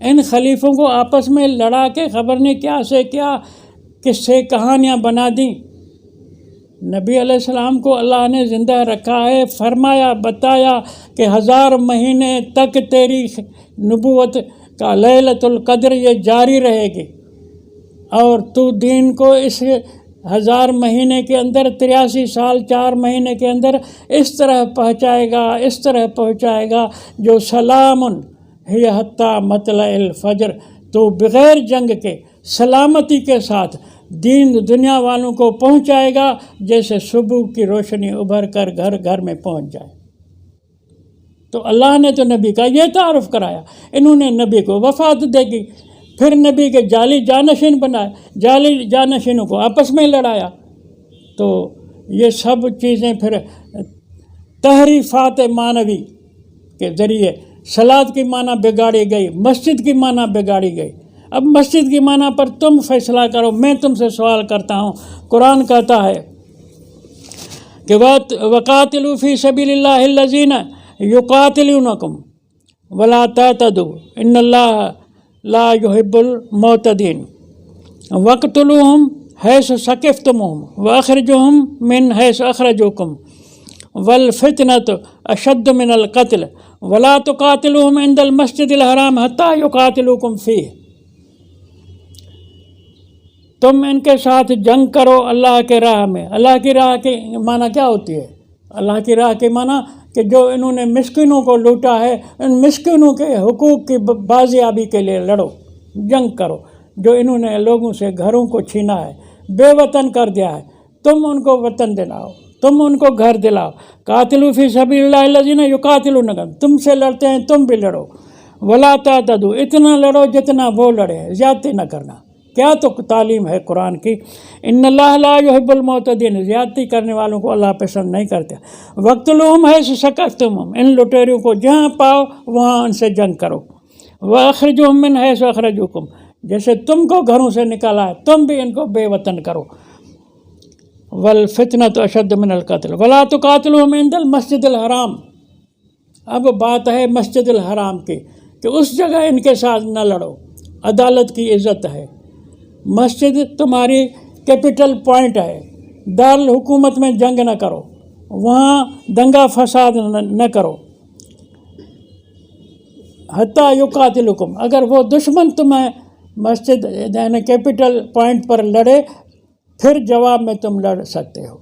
ان خلیفوں کو آپس میں لڑا کے خبر نہیں کیا سے کیا کس سے کہانیاں بنا دیں۔ نبی علیہ السلام کو اللہ نے زندہ رکھا ہے، فرمایا بتایا کہ 1000 مہینے تک تیری نبوت کا لیلۃ القدر یہ جاری رہے گی، اور تو دین کو اس 1000 مہینے کے اندر 83 سال 4 مہینے کے اندر اس طرح پہنچائے گا جو سلام ہی حتی مطلع الفجر، تو بغیر جنگ کے سلامتی کے ساتھ دین دنیا والوں کو پہنچائے گا جیسے صبح کی روشنی ابھر کر گھر گھر میں پہنچ جائے۔ تو اللہ نے تو نبی کا یہ تعارف کرایا، انہوں نے نبی کو وفات دے گی، پھر نبی کے جعلی جانشین بنائے، جعلی جانشینوں کو آپس میں لڑایا۔ تو یہ سب چیزیں پھر تحریفات معنوی کے ذریعے صلاۃ کی معنی بگاڑی گئی، مسجد کی معنی بگاڑی گئی۔ اب مسجد کی معنی پر تم فیصلہ کرو، میں تم سے سوال کرتا ہوں۔ قرآن کہتا ہے کہ وَقَاتِلُوا فِي سَبِيلِ اللَّهِ الَّذِينَ يُقَاتِلُونَكُمْ وَلَا تَعْتَدُوا إِنَّ اللَّهَ لَا يُحِبُّ الْمُعْتَدِينَ وَاقْتُلُوهُمْ حَيْثُ ثَقِفْتُمُوهُمْ وَأَخْرِجُوهُمْ مِنْ حَيْثُ أَخْرَجُوكُمْ وَالْفِتْنَةُ أَشَدُّ مِنَ الْقَتْلِ وَلَا تُقَاتِلُوهُمْ عِنْدَ الْمَسْجِدِ الْحَرَامِ حَتَّى يُقَاتِلُوكُمْ فِيهِ۔ تم ان کے ساتھ جنگ کرو اللہ کے راہ میں۔ اللہ کی راہ کی معنی کیا ہوتی ہے؟ اللہ کی راہ کی معنی کہ جو انہوں نے مسکینوں کو لوٹا ہے، ان مسکینوں کے حقوق کی بازیابی کے لیے لڑو، جنگ کرو۔ جو انہوں نے لوگوں سے گھروں کو چھینا ہے، بے وطن کر دیا ہے، تم ان کو وطن دلاؤ، تم ان کو گھر دلاؤ۔ قاتلوا فی سبیل اللہ الذین یقاتلونکم، تم سے لڑتے ہیں تم بھی لڑو۔ ولا تعتدوا، اتنا لڑو جتنا وہ لڑے، زیادتی نہ کرنا۔ کیا تو تعلیم ہے قرآن کی۔ ان اللہ لا یحب المعتدین، زیادتی کرنے والوں کو اللہ پسند نہیں کرتے۔ وقتلوہم حیث ثقفتموہم، ان لٹیروں کو جہاں پاؤ وہاں ان سے جنگ کرو۔ واخرجوہم من حیث اخرجوکم، جیسے تم کو گھروں سے نکالا ہے تم بھی ان کو بے وطن کرو۔ والفتنۃ اشد من القتل ولا تقاتلوہم عند المسجد الحرام۔ اب بات ہے مسجد الحرام کی کہ اس جگہ ان کے ساتھ نہ لڑو، عدالت کی عزت ہے۔ مسجد تمہاری کیپٹل پوائنٹ ہے، دارالحکومت میں جنگ نہ کرو، وہاں دنگا فساد نہ کرو۔ حتیٰ یقاتلکم، اگر وہ دشمن تمہیں مسجد یعنی کیپٹل پوائنٹ پر لڑے پھر جواب میں تم لڑ سکتے ہو۔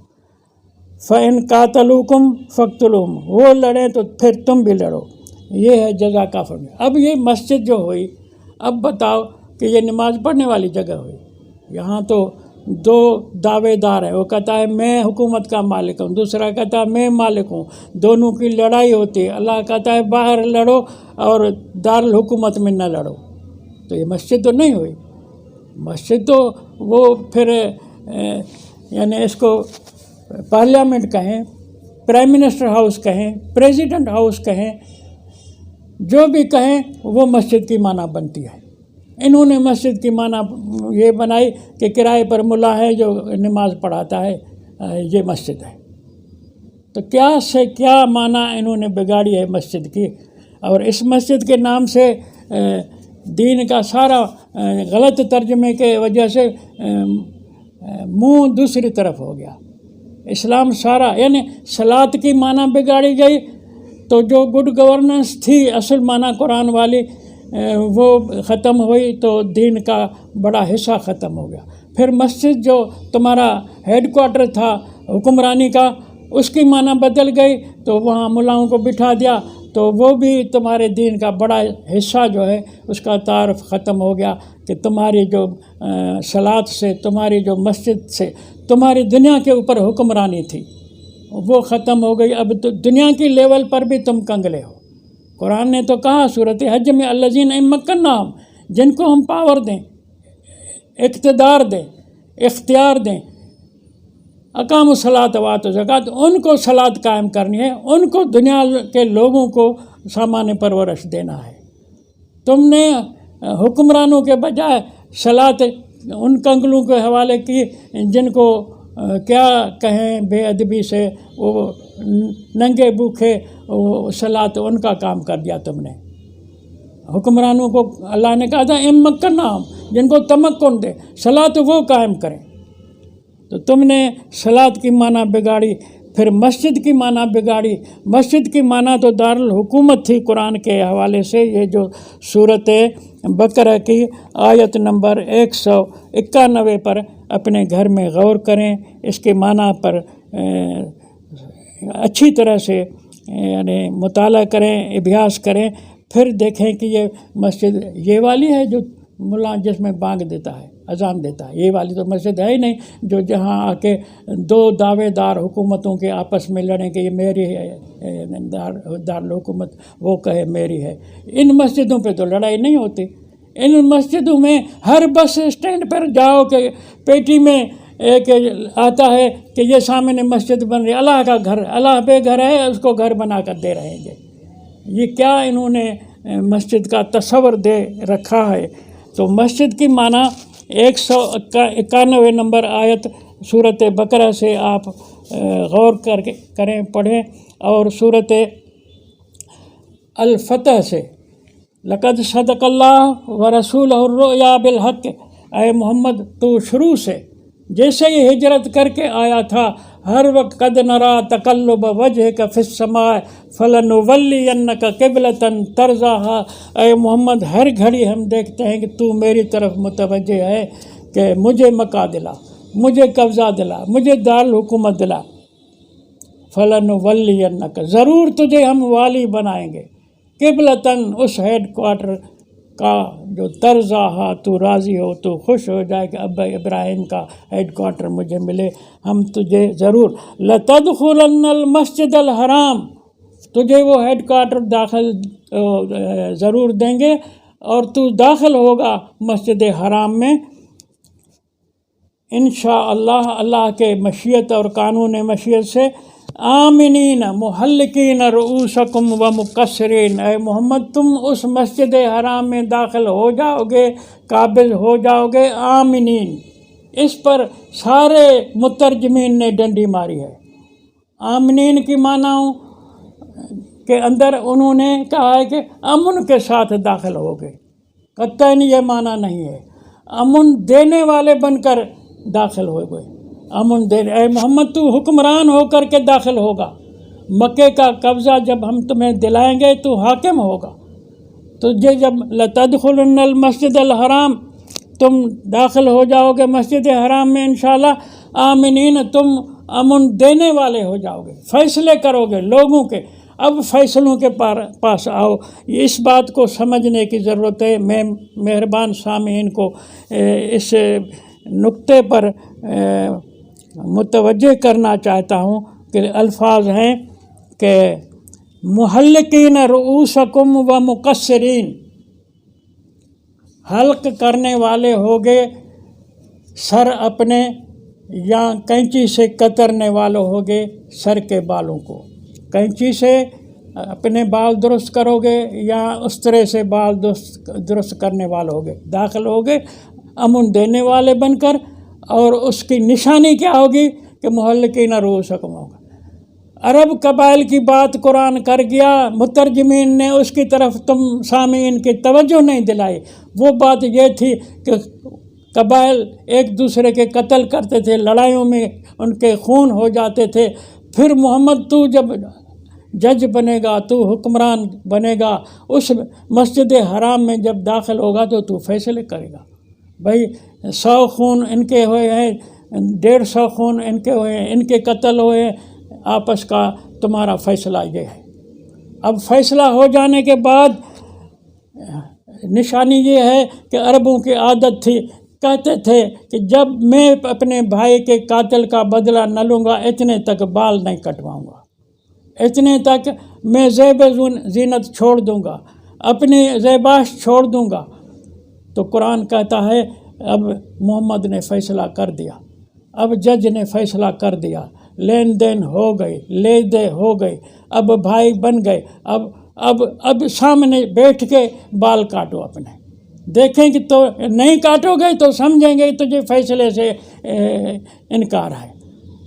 فَإِن قَاتَلُوكُمْ فَاقْتُلُوهُمْ، وہ لڑیں تو پھر تم بھی لڑو۔ یہ ہے جزا کافر میں۔ اب یہ مسجد جو ہوئی، اب بتاؤ کہ یہ نماز پڑھنے والی جگہ ہوئی۔ یہاں تو دو دعوے دار ہیں، وہ کہتا ہے میں حکومت کا مالک ہوں، دوسرا کہتا ہے میں مالک ہوں، دونوں کی لڑائی ہوتی ہے۔ اللہ کہتا ہے باہر لڑو اور دارالحکومت میں نہ لڑو۔ تو یہ مسجد تو نہیں ہوئی۔ مسجد تو وہ پھر یعنی اس کو پارلیمنٹ کہیں، پرائم منسٹر ہاؤس کہیں، پریزیڈنٹ ہاؤس کہیں، جو بھی کہیں وہ مسجد کی معنی بنتی ہے۔ انہوں نے مسجد کی معنی یہ بنائی کہ کرائے پر ملا ہے جو نماز پڑھاتا ہے، یہ مسجد ہے۔ تو کیا سے کیا معنی انہوں نے بگاڑی ہے مسجد کی، اور اس مسجد کے نام سے دین کا سارا غلط ترجمے کے وجہ سے منہ دوسری طرف ہو گیا۔ اسلام سارا یعنی صلاۃ کی معنی بگاڑی گئی، تو جو گڈ گورننس تھی اصل معنی قرآن والی وہ ختم ہوئی، تو دین کا بڑا حصہ ختم ہو گیا۔ پھر مسجد جو تمہارا ہیڈ کوارٹر تھا حکمرانی کا، اس کی معنی بدل گئی، تو وہاں ملاؤں کو بٹھا دیا، تو وہ بھی تمہارے دین کا بڑا حصہ جو ہے اس کا تعارف ختم ہو گیا کہ تمہاری جو صلاۃ سے، تمہاری جو مسجد سے تمہاری دنیا کے اوپر حکمرانی تھی وہ ختم ہو گئی۔ اب تو دنیا کی لیول پر بھی تم کنگلے ہو۔ قرآن نے تو کہا سورۃ حج میں الذین ان مکناہم، جن کو ہم پاور دیں، اقتدار دیں، اختیار دیں، اقاموا الصلاۃ وآتوا الزکوٰۃ، ان کو صلاۃ قائم کرنی ہے، ان کو دنیا کے لوگوں کو سامان پرورش دینا ہے۔ تم نے حکمرانوں کے بجائے صلاۃ ان کنگلوں کے حوالے کی جن کو کیا کہیں بے ادبی سے، وہ ننگے بھوکے صلاۃ ان کا کام کر دیا تم نے۔ حکمرانوں کو اللہ نے کہا تھا مکنا، جن کو تمکن دے، صلاۃ وہ قائم کریں، تو تم نے صلاۃ کی معنی بگاڑی، پھر مسجد کی معنی بگاڑی۔ مسجد کی معنی تو دارالحکومت تھی قرآن کے حوالے سے۔ یہ جو صورت بقرہ کی آیت نمبر 191 پر اپنے گھر میں غور کریں، اس کے معنی پر اچھی طرح سے یعنی مطالعہ کریں، ابحاث کریں، پھر دیکھیں کہ یہ مسجد یہ والی ہے جو ملا جس میں بانگ دیتا ہے، اذان دیتا ہے، یہ والی تو مسجد ہے ہی نہیں جو جہاں آ کے دو دعوے دار حکومتوں کے آپس میں لڑیں کہ یہ میری ہے دارالحکومت، وہ کہے میری ہے۔ ان مسجدوں پہ تو لڑائی نہیں ہوتی۔ ان مسجدوں میں ہر بس اسٹینڈ پر جاؤ کہ پیٹی میں ایک آتا ہے کہ یہ سامنے مسجد بن رہی ہے، اللہ کا گھر، اللہ بے گھر ہے، اس کو گھر بنا کر دے رہے ہیں۔ یہ کیا انہوں نے مسجد کا تصور دے رکھا ہے؟ تو مسجد کی معنی 191 نمبر آیت صورت بقرہ سے آپ غور کریں، پڑھیں، اور صورت الفتح سے لقد صدق اللہ ورسولہ الرؤیا بالحق، اے محمد تو شروع سے جیسے ہی ہجرت کر کے آیا تھا، ہر وقت قد نرا تقلب وجہک فی السماء فلنولینک قبلۃ ترضاها، اے محمد ہر گھڑی ہم دیکھتے ہیں کہ تو میری طرف متوجہ ہے کہ مجھے مکہ دلا، مجھے قبضہ دلا، مجھے دارالحکومت دلا، فلنولینک ضرور تجھے ہم والی بنائیں گے، قبلۃ اس ہیڈ کوارٹر کا جو ترضاها تو راضی ہو، تو خوش ہو جائے کہ ابا ابراہیم کا ہیڈ کوارٹر مجھے ملے، ہم تجھے ضرور لتدخلن المسجد الحرام، تجھے وہ ہیڈ کوارٹر داخل ضرور دیں گے، اور تو داخل ہوگا مسجد حرام میں انشاءاللہ، اللہ کے مشیت اور قانون مشیت سے، آمنین محلقین رؤوسکم و مقصرین، اے محمد تم اس مسجد حرام میں داخل ہو جاؤ گے، قابض ہو جاؤ گے، آمنین، اس پر سارے مترجمین نے ڈنڈی ماری ہے۔ آمنین کی معنی کے اندر انہوں نے کہا ہے کہ امن کے ساتھ داخل ہو گئے، قطعاً یہ معنی نہیں ہے، امن دینے والے بن کر داخل ہو گئے، امن دے، اے محمد تو حکمران ہو کر کے داخل ہوگا، مکے کا قبضہ جب ہم تمہیں دلائیں گے تو حاکم ہوگا، تو جب لتدخلن المسجد الحرام، تم داخل ہو جاؤ گے مسجد حرام میں انشاءاللہ، آمنین، تم امن دینے والے ہو جاؤ گے، فیصلے کرو گے لوگوں کے۔ اب فیصلوں کے پاس آؤ، اس بات کو سمجھنے کی ضرورت ہے۔ میں مہربان سامعین کو اس نقطے پر متوجہ کرنا چاہتا ہوں کہ الفاظ ہیں کہ محلقین رؤوسکم و مقصرین، حلق کرنے والے ہوگے سر اپنے، یا کینچی سے کترنے والے ہوگے سر کے بالوں کو، کینچی سے اپنے بال درست کرو گے یا اس طرح سے بال درست کرنے والے ہوگے، داخل ہوگے امن دینے والے بن کر، اور اس کی نشانی کیا ہوگی کہ محلقین رؤوسکم ہوگا۔ عرب قبائل کی بات قرآن کر گیا، مترجمین نے اس کی طرف تم سامعین کی توجہ نہیں دلائی۔ وہ بات یہ تھی کہ قبائل ایک دوسرے کے قتل کرتے تھے، لڑائیوں میں ان کے خون ہو جاتے تھے، پھر محمد تو جب جج بنے گا، تو حکمران بنے گا، اس مسجد حرام میں جب داخل ہوگا تو فیصلے کرے گا۔ بھائی 100 خون ان کے ہوئے ہیں، 150 خون ان کے ہوئے ہیں، ان کے قتل ہوئے ہیں، آپس کا تمہارا فیصلہ یہ ہے۔ اب فیصلہ ہو جانے کے بعد نشانی یہ ہے کہ عربوں کی عادت تھی، کہتے تھے کہ جب میں اپنے بھائی کے قاتل کا بدلہ نہ لوں گا، اتنے تک بال نہیں کٹواؤں گا، اتنے تک میں زیب زینت چھوڑ دوں گا، اپنی زیباش چھوڑ دوں گا۔ تو قرآن کہتا ہے اب محمد نے فیصلہ کر دیا، اب جج نے فیصلہ کر دیا، لین دین ہو گئی، لے دے ہو گئی، اب بھائی بن گئے، اب سامنے بیٹھ کے بال کاٹو اپنے، دیکھیں کہ تو نہیں کاٹو گے تو سمجھیں گے تجھے فیصلے سے انکار ہے۔